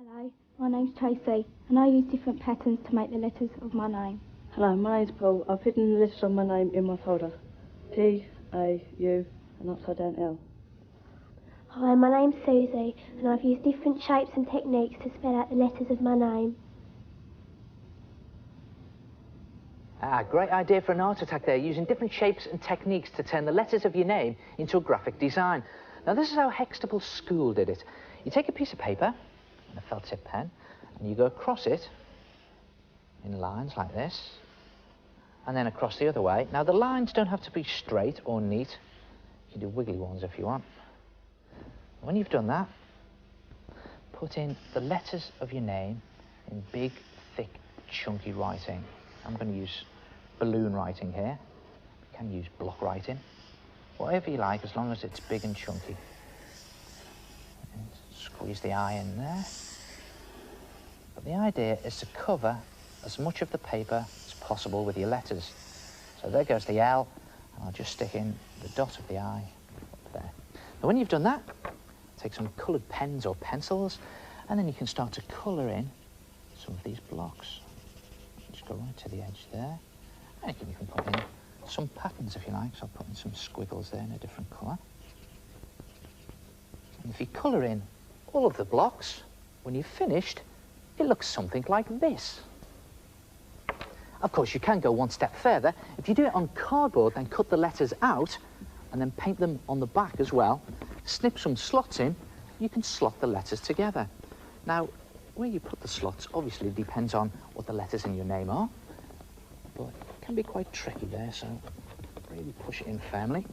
Hello, my name's Tracy and I use different patterns to make the letters of my name. Hello, my name's Paul. I've hidden the letters of my name in my folder. P, A, U and upside down L. Hi, my name's Susie and I've used different shapes and techniques to spell out the letters of my name. Great idea for an art attack there, using different shapes and techniques to turn the letters of your name into a graphic design. Now, this is how Hextable School did it. You take a piece of paper and a felt tip pen, and you go across it in lines like this, and then across the other way. Now, the lines don't have to be straight or neat. You can do wiggly ones if you want. When you've done that, put in the letters of your name in big, thick, chunky writing. I'm going to use balloon writing here. You can use block writing. Whatever you like, as long as it's big and chunky. And squeeze the I in there. But the idea is to cover as much of the paper as possible with your letters. So there goes the L, and I'll just stick in the dot of the I up there. Now, when you've done that, take some coloured pens or pencils, and then you can start to colour in some of these blocks. Just go right to the edge there. And you can put in some patterns if you like, so I'll put in some squiggles there in a different colour. And if you colour in all of the blocks, when you've finished, it looks something like this. Of course, you can go one step further. If you do it on cardboard, then cut the letters out and then paint them on the back as well. Snip some slots in, you can slot the letters together. Now, where you put the slots obviously depends on what the letters in your name are, but it can be quite tricky there, so really push it in firmly.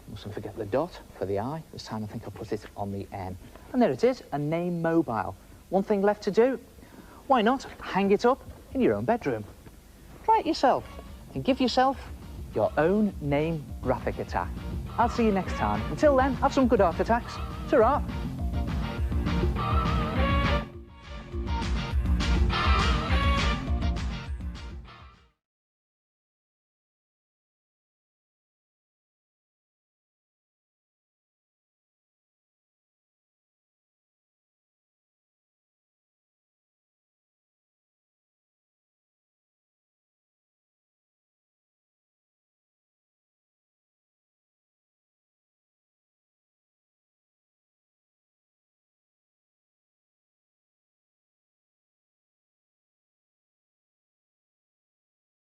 Mustn't forget the dot for the I. This time I think I'll put it on the N. And there it is, a name mobile. One thing left to do, why not hang it up in your own bedroom? Try it yourself and give yourself your own name graphic attack. I'll see you next time. Until then, have some good art attacks. Ta-ra!